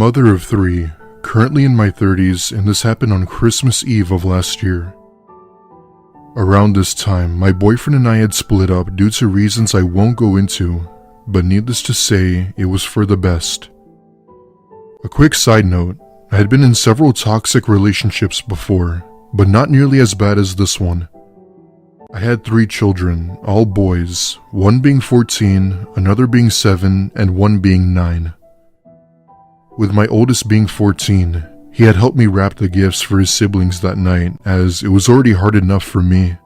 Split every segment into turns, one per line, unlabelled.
mother of 3, currently in my 30s, and this happened on Christmas Eve of last year. Around this time, my boyfriend and I had split up due to reasons I won't go into, but needless to say, it was for the best. A quick side note, I had been in several toxic relationships before, but not nearly as bad as this one. I had 3 children, all boys, one being 14, another being 7, and one being 9. With my oldest being 14, he had helped me wrap the gifts for his siblings that night, as it was already hard enough for me.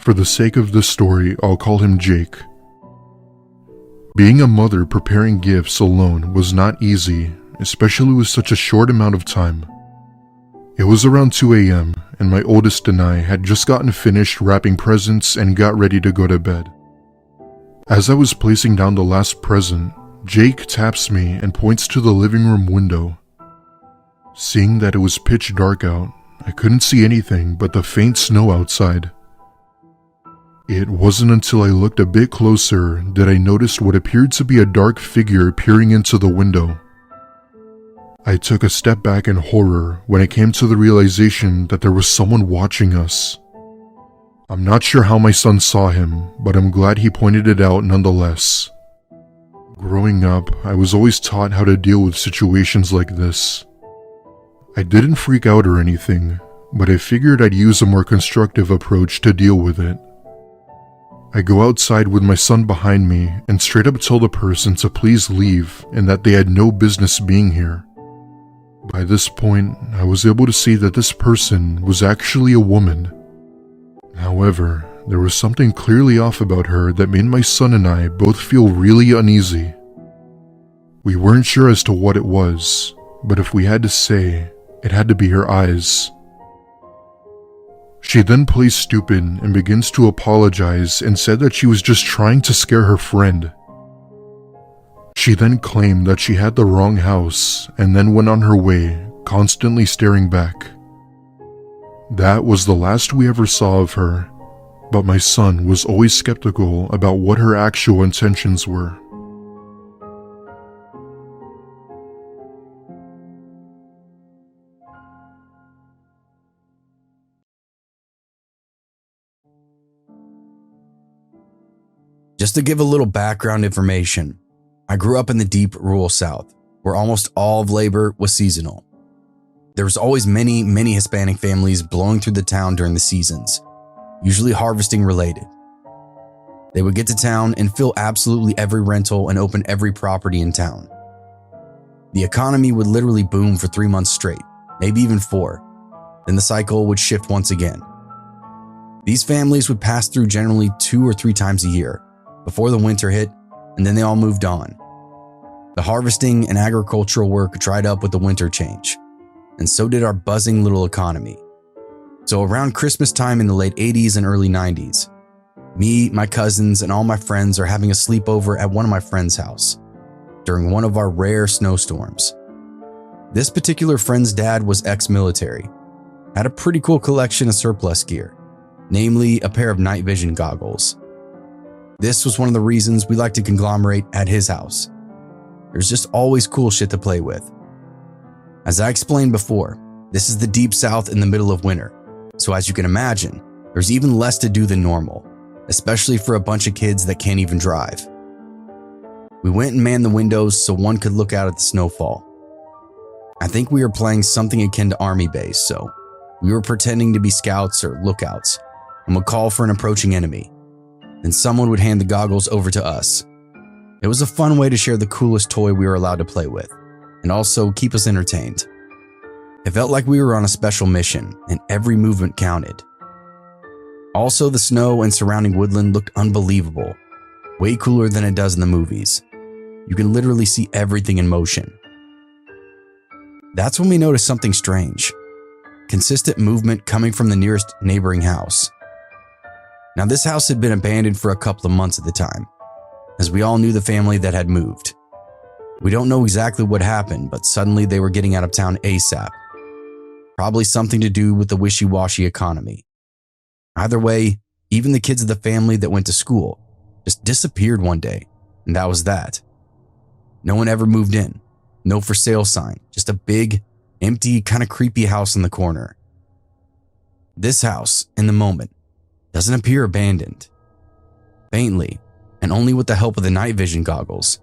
For the sake of this story, I'll call him Jake. Being a mother preparing gifts alone was not easy, especially with such a short amount of time. It was around 2 a.m., and my oldest and I had just gotten finished wrapping presents and got ready to go to bed. As I was placing down the last present, Jake taps me and points to the living room window. Seeing that it was pitch dark out, I couldn't see anything but the faint snow outside. It wasn't until I looked a bit closer that I noticed what appeared to be a dark figure peering into the window. I took a step back in horror when I came to the realization that there was someone watching us. I'm not sure how my son saw him, but I'm glad he pointed it out nonetheless. Growing up, I was always taught how to deal with situations like this. I didn't freak out or anything, but I figured I'd use a more constructive approach to deal with it. I go outside with my son behind me and straight up tell the person to please leave and that they had no business being here. By this point, I was able to see that this person was actually a woman. However, there was something clearly off about her that made my son and I both feel really uneasy. We weren't sure as to what it was, but if we had to say, it had to be her eyes. She then plays stupid and begins to apologize and said that she was just trying to scare her friend. She then claimed that she had the wrong house and then went on her way, constantly staring back. That was the last we ever saw of her, but my son was always skeptical about what her actual intentions were.
Just to give a little background information, I grew up in the deep rural South, where almost all of labor was seasonal. There was always many Hispanic families blowing through the town during the seasons, usually harvesting related. They would get to town and fill absolutely every rental and open every property in town. The economy would literally boom for 3 months straight, maybe even 4. Then the cycle would shift once again. These families would pass through generally 2 or 3 times a year, before the winter hit, and then they all moved on. The harvesting and agricultural work dried up with the winter change, and so did our buzzing little economy. So around Christmas time in the late 80s and early 90s, me, my cousins, and all my friends are having a sleepover at one of my friends' house during one of our rare snowstorms. This particular friend's dad was ex-military, had a pretty cool collection of surplus gear, namely a pair of night vision goggles. This was one of the reasons we like to conglomerate at his house. There's just always cool shit to play with. As I explained before, this is the deep South in the middle of winter, so as you can imagine, there's even less to do than normal, especially for a bunch of kids that can't even drive. We went and manned the windows so one could look out at the snowfall. I think we were playing something akin to Army Base, so we were pretending to be scouts or lookouts and would call for an approaching enemy. Then someone would hand the goggles over to us. It was a fun way to share the coolest toy we were allowed to play with, and also keep us entertained. It felt like we were on a special mission, and every movement counted. Also, the snow and surrounding woodland looked unbelievable, way cooler than it does in the movies. You can literally see everything in motion. That's when we noticed something strange. Consistent movement coming from the nearest neighboring house. Now, this house had been abandoned for a couple of months at the time, as we all knew the family that had moved. We don't know exactly what happened, but suddenly they were getting out of town ASAP. Probably something to do with the wishy-washy economy. Either way, even the kids of the family that went to school just disappeared one day, and that was that. No one ever moved in. No for sale sign, just a big, empty, kind of creepy house in the corner. This house, in the moment, doesn't appear abandoned. Faintly, and only with the help of the night vision goggles,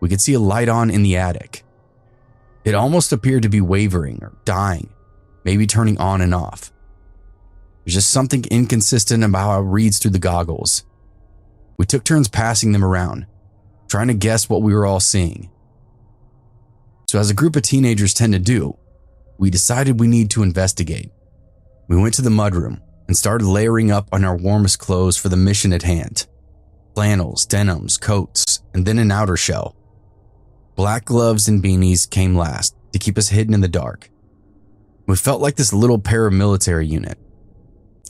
we could see a light on in the attic. It almost appeared to be wavering or dying, maybe turning on and off. There's just something inconsistent about how it reads through the goggles. We took turns passing them around, trying to guess what we were all seeing. So as a group of teenagers tend to do, we decided we need to investigate. We went to the mudroom and started layering up on our warmest clothes for the mission at hand. Flannels, denims, coats, and then an outer shell. Black gloves and beanies came last to keep us hidden in the dark. We felt like this little paramilitary unit.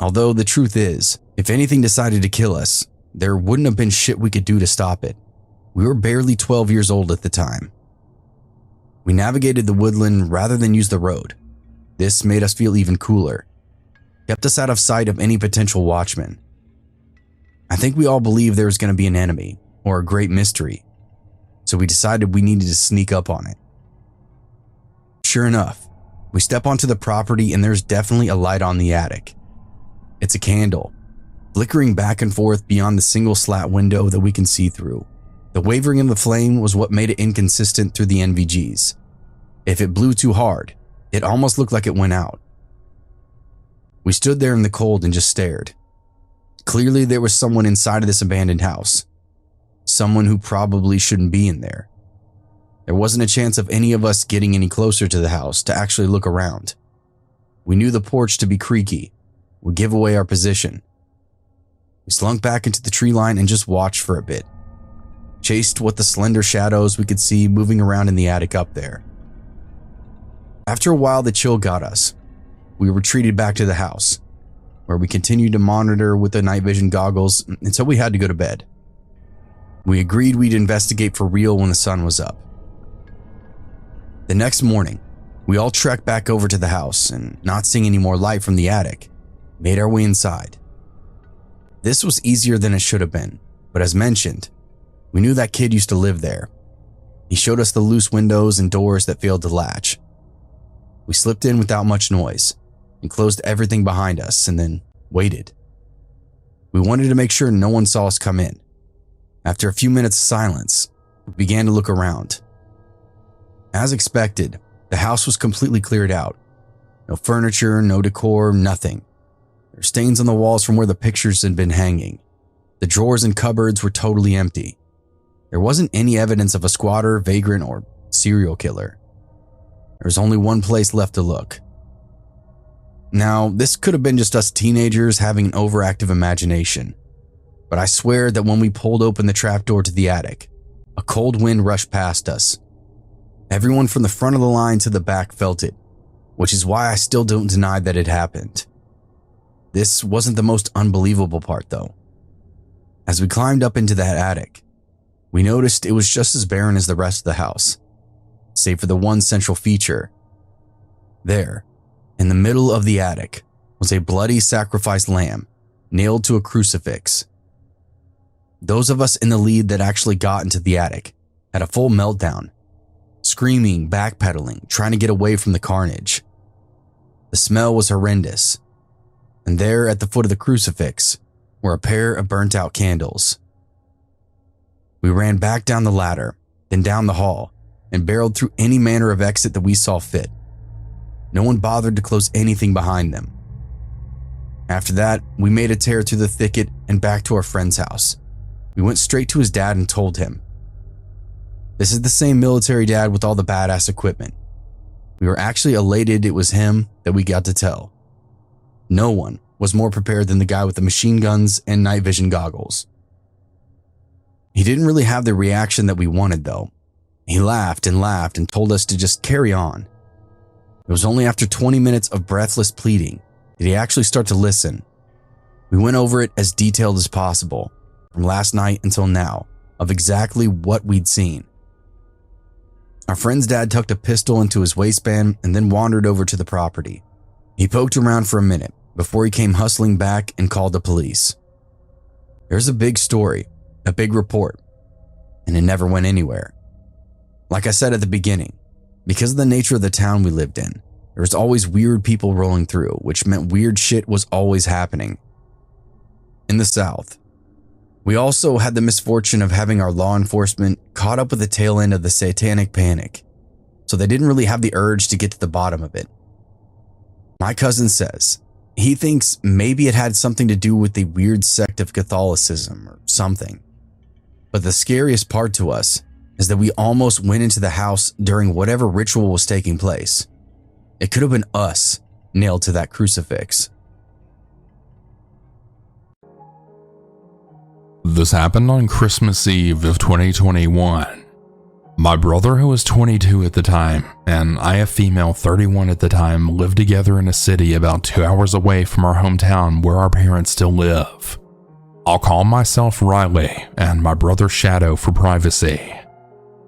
Although the truth is, if anything decided to kill us, there wouldn't have been shit we could do to stop it. We were barely 12 years old at the time. We navigated the woodland rather than use the road. This made us feel even cooler. Kept us out of sight of any potential watchmen. I think we all believed there was going to be an enemy or a great mystery, so we decided we needed to sneak up on it. Sure enough, we step onto the property and there's definitely a light on the attic. It's a candle, flickering back and forth beyond the single slat window that we can see through. The wavering of the flame was what made it inconsistent through the NVGs. If it blew too hard, it almost looked like it went out. We stood there in the cold and just stared. Clearly there was someone inside of this abandoned house. Someone who probably shouldn't be in there. There wasn't a chance of any of us getting any closer to the house to actually look around. We knew the porch to be creaky, would give away our position. We slunk back into the tree line and just watched for a bit. Chased what the slender shadows we could see moving around in the attic up there. After a while, the chill got us. We retreated back to the house, where we continued to monitor with the night vision goggles until we had to go to bed. We agreed we'd investigate for real when the sun was up. The next morning, we all trekked back over to the house and, not seeing any more light from the attic, made our way inside. This was easier than it should have been, but as mentioned, we knew that kid used to live there. He showed us the loose windows and doors that failed to latch. We slipped in without much noise and closed everything behind us and then waited. We wanted to make sure no one saw us come in. After a few minutes of silence, we began to look around. As expected, the house was completely cleared out. No furniture, no decor, nothing. There were stains on the walls from where the pictures had been hanging. The drawers and cupboards were totally empty. There wasn't any evidence of a squatter, vagrant, or serial killer. There was only one place left to look. Now, this could have been just us teenagers having an overactive imagination, but I swear that when we pulled open the trapdoor to the attic, a cold wind rushed past us. Everyone from the front of the line to the back felt it, which is why I still don't deny that it happened. This wasn't the most unbelievable part, though. As we climbed up into that attic, we noticed it was just as barren as the rest of the house, save for the one central feature. There, in the middle of the attic, was a bloody sacrificed lamb nailed to a crucifix. Those of us in the lead that actually got into the attic had a full meltdown, screaming, backpedaling, trying to get away from the carnage. The smell was horrendous, and there at the foot of the crucifix were a pair of burnt out candles. We ran back down the ladder, then down the hall, and barreled through any manner of exit that we saw fit. No one bothered to close anything behind them. After that, we made a tear through the thicket and back to our friend's house. We went straight to his dad and told him. This is the same military dad with all the badass equipment. We were actually elated it was him that we got to tell. No one was more prepared than the guy with the machine guns and night vision goggles. He didn't really have the reaction that we wanted, though. He laughed and told us to just carry on. It was only after 20 minutes of breathless pleading did he actually start to listen. We went over it as detailed as possible, from last night until now, of exactly what we'd seen. Our friend's dad tucked a pistol into his waistband and then wandered over to the property. He poked around for a minute before he came hustling back and called the police. There's a big story, a big report, and it never went anywhere. Like I said at the beginning, Because of the nature of the town we lived in, there was always weird people rolling through, which meant weird shit was always happening. In the South, we also had the misfortune of having our law enforcement caught up with the tail end of the satanic panic, so they didn't really have the urge to get to the bottom of it. My cousin says he thinks maybe it had something to do with the weird sect of Catholicism or something. But the scariest part to us is that we almost went into the house during whatever ritual was taking place. It could have been us nailed to that crucifix.
This happened on Christmas Eve of 2021. My brother, who was 22 at the time, and I, a female 31 at the time, lived together in a city about 2 hours away from our hometown where our parents still live. I'll call myself Riley and my brother Shadow for privacy.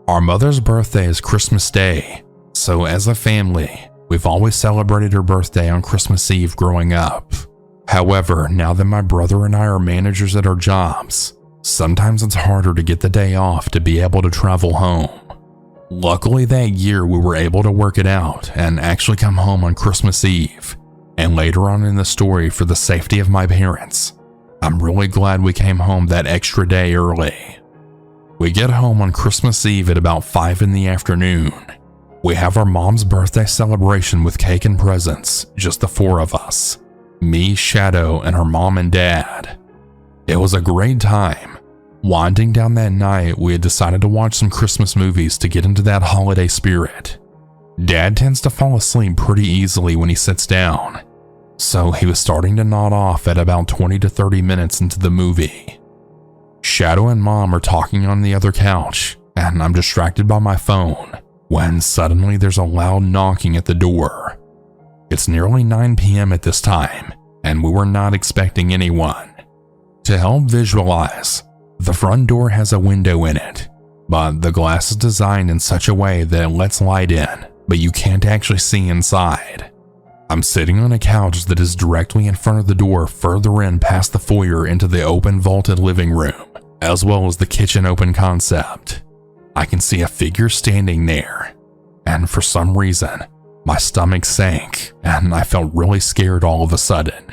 Our mother's birthday is Christmas Day, so as a family, we've always celebrated her birthday on Christmas Eve growing up. However, now that my brother and I are managers at our jobs, sometimes it's harder to get the day off to be able to travel home. Luckily that year we were able to work it out and actually come home on Christmas Eve, and later on in the story, for the safety of my parents, I'm really glad we came home that extra day early. We get home on Christmas Eve at about 5 in the afternoon. We have our mom's birthday celebration with cake and presents, just the 4 of us. Me, Shadow, and her mom and dad. It was a great time. Winding down that night, we had decided to watch some Christmas movies to get into that holiday spirit. Dad tends to fall asleep pretty easily when he sits down, so he was starting to nod off at about 20 to 30 minutes into the movie. Shadow and Mom are talking on the other couch, and I'm distracted by my phone, when suddenly there's a loud knocking at the door. It's nearly 9 p.m. at this time, and we were not expecting anyone. To help visualize, the front door has a window in it, but the glass is designed in such a way that it lets light in, but you can't actually see inside. I'm sitting on a couch that is directly in front of the door further in past the foyer into the open vaulted living room, as well as the kitchen open concept. I can see a figure standing there, and for some reason, my stomach sank and I felt really scared all of a sudden.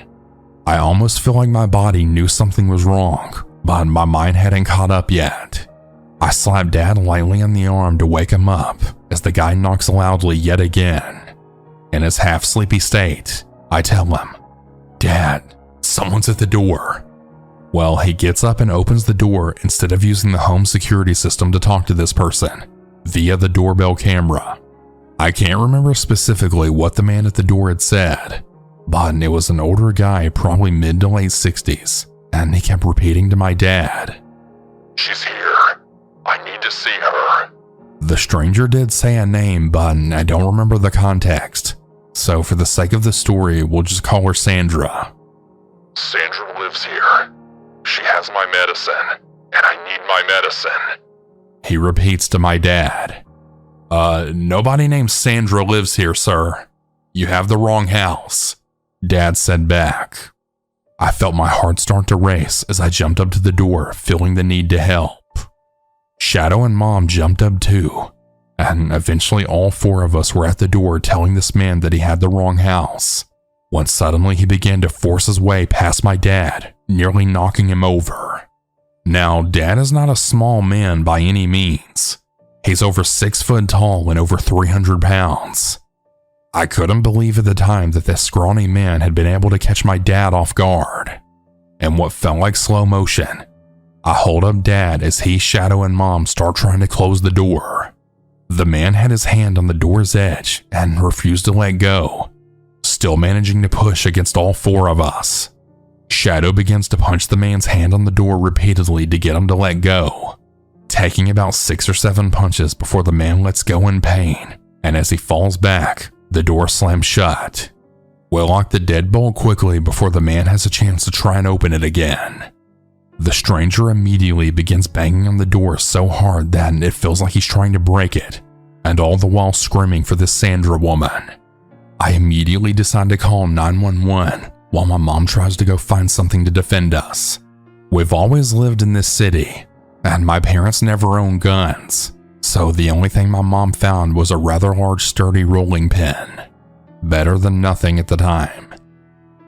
I almost feel like my body knew something was wrong, but my mind hadn't caught up yet. I slap Dad lightly on the arm to wake him up as the guy knocks loudly yet again. In his half-sleepy state, I tell him, "Dad, someone's at the door." Well, he gets up and opens the door instead of using the home security system to talk to this person via the doorbell camera. I can't remember specifically what the man at the door had said, but it was an older guy, probably mid to late 60s, and he kept repeating to my dad, "She's here. I need to see her." The stranger did say a name, but I don't remember the context, so for the sake of the story, we'll just call her Sandra. "Sandra lives here. She has my medicine, and I need my medicine," he repeats to my dad. Nobody named Sandra lives here, sir. You have the wrong house," Dad said back. I felt my heart start to race as I jumped up to the door, feeling the need to help. Shadow and Mom jumped up too, and eventually all 4 of us were at the door telling this man that he had the wrong house, when suddenly he began to force his way past my dad, nearly knocking him over. Now, Dad is not a small man by any means. He's over 6 foot tall and over 300 pounds. I couldn't believe at the time that this scrawny man had been able to catch my dad off guard. In what felt like slow motion, I hold up Dad as he, Shadow, and Mom start trying to close the door. The man had his hand on the door's edge and refused to let go, still managing to push against all 4 of us. Shadow begins to punch the man's hand on the door repeatedly to get him to let go, taking about 6 or 7 punches before the man lets go in pain, and as he falls back, the door slams shut. We'll lock the deadbolt quickly before the man has a chance to try and open it again. The stranger immediately begins banging on the door so hard that it feels like he's trying to break it, and all the while screaming for this Sandra woman. I immediately decide to call 911 while my mom tries to go find something to defend us. We've always lived in this city, and my parents never owned guns, So the only thing my mom found was a rather large sturdy rolling pin. Better than nothing at the time.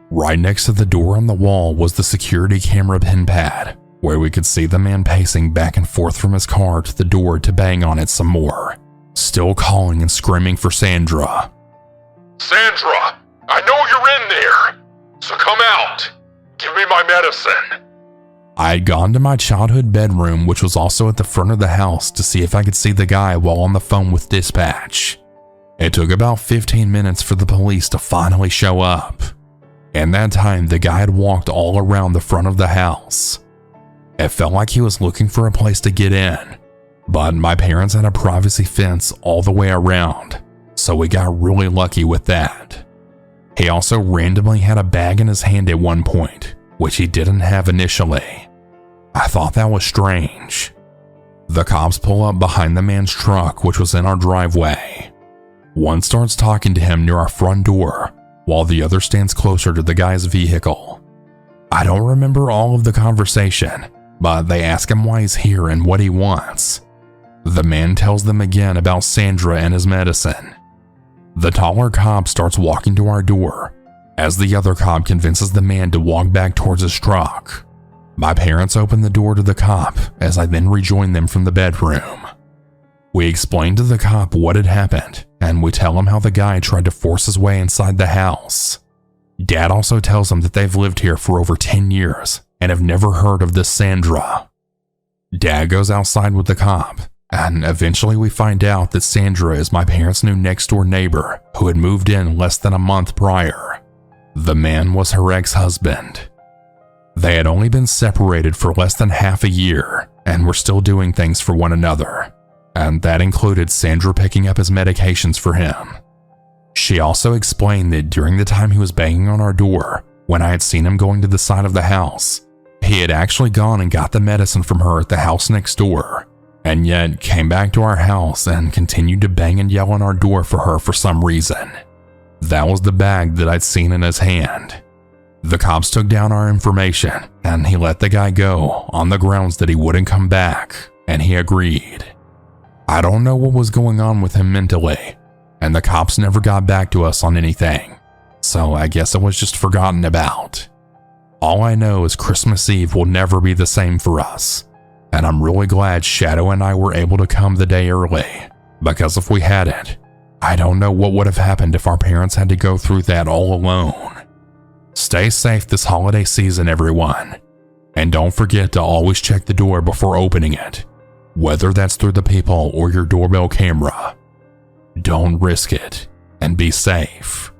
Right next to the door on the wall was the security camera pin pad, where we could see the man pacing back and forth from his car to the door to bang on it some more, still calling and screaming for Sandra.
Sandra, I know you're in there, so come out. Give me my medicine.
I had gone to my childhood bedroom, which was also at the front of the house, to see if I could see the guy while on the phone with dispatch. It took about 15 minutes for the police to finally show up. In that time, the guy had walked all around the front of the house. It felt like he was looking for a place to get in, but my parents had a privacy fence all the way around, so we got really lucky with that. He also randomly had a bag in his hand at one point, which he didn't have initially. I thought that was strange. The cops pull up behind the man's truck, which was in our driveway. One starts talking to him near our front door, while the other stands closer to the guy's vehicle. I don't remember all of the conversation, but they ask him why he's here and what he wants. The man tells them again about Sandra and his medicine. The taller cop starts walking to our door, as the other cop convinces the man to walk back towards his truck. My parents open the door to the cop as I then rejoin them from the bedroom. We explain to the cop what had happened, and we tell him how the guy tried to force his way inside the house. Dad also tells him that they've lived here for over 10 years and have never heard of this Sandra. Dad goes outside with the cop, and eventually we find out that Sandra is my parents' new next-door neighbor who had moved in less than a month prior. The man was her ex-husband. They had only been separated for less than half a year and were still doing things for one another, and that included Sandra picking up his medications for him. She also explained that during the time he was banging on our door, when I had seen him going to the side of the house, he had actually gone and got the medicine from her at the house next door, and yet came back to our house and continued to bang and yell on our door for her for some reason. That was the bag that I'd seen in his hand. The cops took down our information, and he let the guy go on the grounds that he wouldn't come back, and he agreed. I don't know what was going on with him mentally, and the cops never got back to us on anything, so I guess it was just forgotten about. All I know is Christmas Eve will never be the same for us, and I'm really glad Shadow and I were able to come the day early, because if we hadn't, I don't know what would have happened if our parents had to go through that all alone. Stay safe this holiday season, everyone, and don't forget to always check the door before opening it, whether that's through the peephole or your doorbell camera. Don't risk it, and be safe.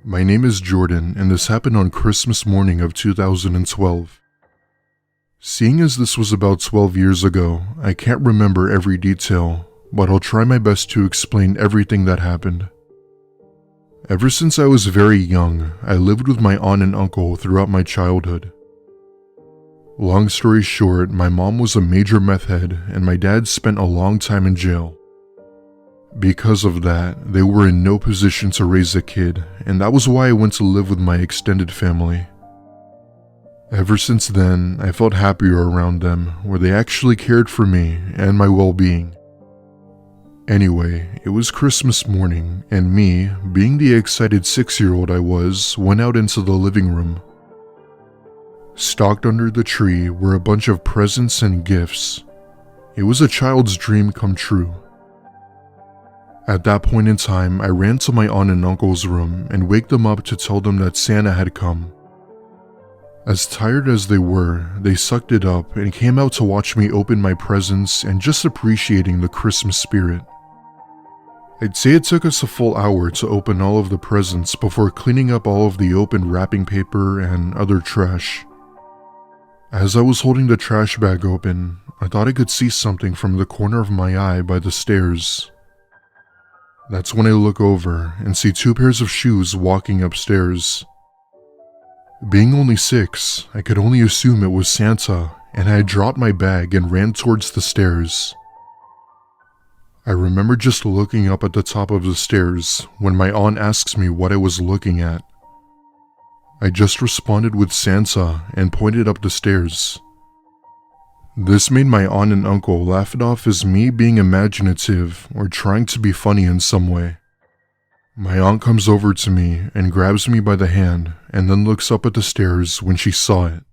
My name is Jordan, and this happened on Christmas morning of 2012. Seeing as this was about 12 years ago, I can't remember every detail, but I'll try my best to explain everything that happened. Ever since I was very young, I lived with my aunt and uncle throughout my childhood. Long story short, my mom was a major meth head, and my dad spent a long time in jail. Because of that, they were in no position to raise a kid, and that was why I went to live with my extended family. Ever since then, I felt happier around them, where they actually cared for me and my well-being. Anyway, it was Christmas morning, and me, being the excited 6-year-old I was, went out into the living room. Stocked under the tree were a bunch of presents and gifts. It was a child's dream come true. At that point in time, I ran to my aunt and uncle's room and waked them up to tell them that Santa had come. As tired as they were, they sucked it up and came out to watch me open my presents and just appreciating the Christmas spirit. I'd say it took us a full hour to open all of the presents before cleaning up all of the open wrapping paper and other trash. As I was holding the trash bag open, I thought I could see something from the corner of my eye by the stairs. That's when I look over and see 2 pairs of shoes walking upstairs. Being only 6, I could only assume it was Santa, and I dropped my bag and ran towards the stairs. I remember just looking up at the top of the stairs when my aunt asks me what I was looking at. I just responded with Santa and pointed up the stairs. This made my aunt and uncle laugh it off as me being imaginative or trying to be funny in some way. My aunt comes over to me and grabs me by the hand and then looks up at the stairs when she saw it.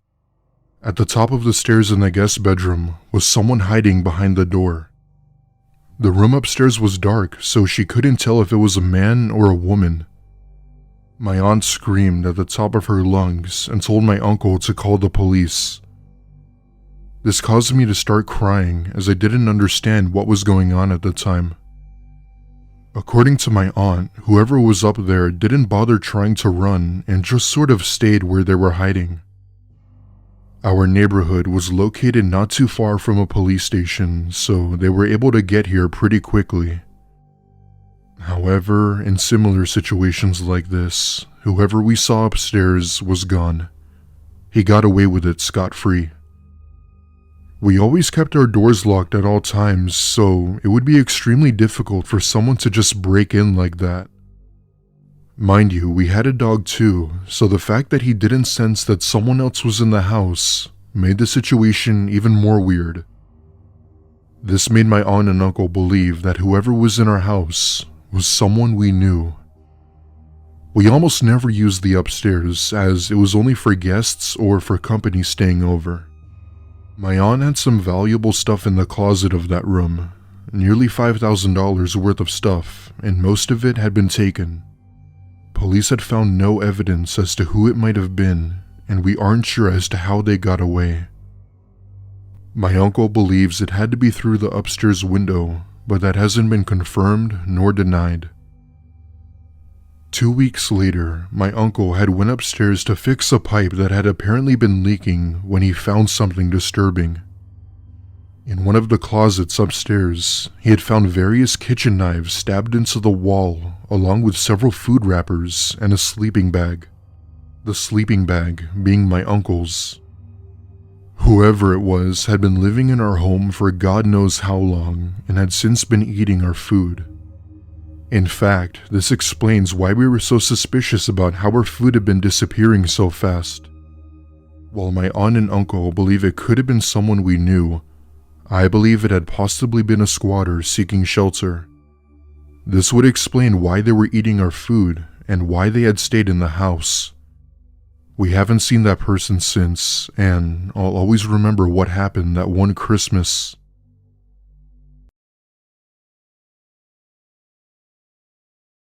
At the top of the stairs in the guest bedroom was someone hiding behind the door. The room upstairs was dark, so she couldn't tell if it was a man or a woman. My aunt screamed at the top of her lungs and told my uncle to call the police. This caused me to start crying as I didn't understand what was going on at the time. According to my aunt, whoever was up there didn't bother trying to run and just sort of stayed where they were hiding. Our neighborhood was located not too far from a police station, so they were able to get here pretty quickly. However, in similar situations like this, whoever we saw upstairs was gone. He got away with it scot-free. We always kept our doors locked at all times, so it would be extremely difficult for someone to just break in like that. Mind you, we had a dog too, so the fact that he didn't sense that someone else was in the house made the situation even more weird. This made my aunt and uncle believe that whoever was in our house was someone we knew. We almost never used the upstairs, as it was only for guests or for company staying over. My aunt had some valuable stuff in the closet of that room, nearly $5,000 worth of stuff, and most of it had been taken. Police had found no evidence as to who it might have been, and we aren't sure as to how they got away. My uncle believes it had to be through the upstairs window, but that hasn't been confirmed nor denied. 2 weeks later, my uncle had went upstairs to fix a pipe that had apparently been leaking when he found something disturbing. In one of the closets upstairs, he had found various kitchen knives stabbed into the wall, along with several food wrappers and a sleeping bag. The sleeping bag being my uncle's. Whoever it was had been living in our home for God knows how long and had since been eating our food. In fact, this explains why we were so suspicious about how our food had been disappearing so fast. While my aunt and uncle believe it could have been someone we knew, I believe it had possibly been a squatter seeking shelter. This would explain why they were eating our food and why they had stayed in the house. We haven't seen that person since, and I'll always remember what happened that one Christmas.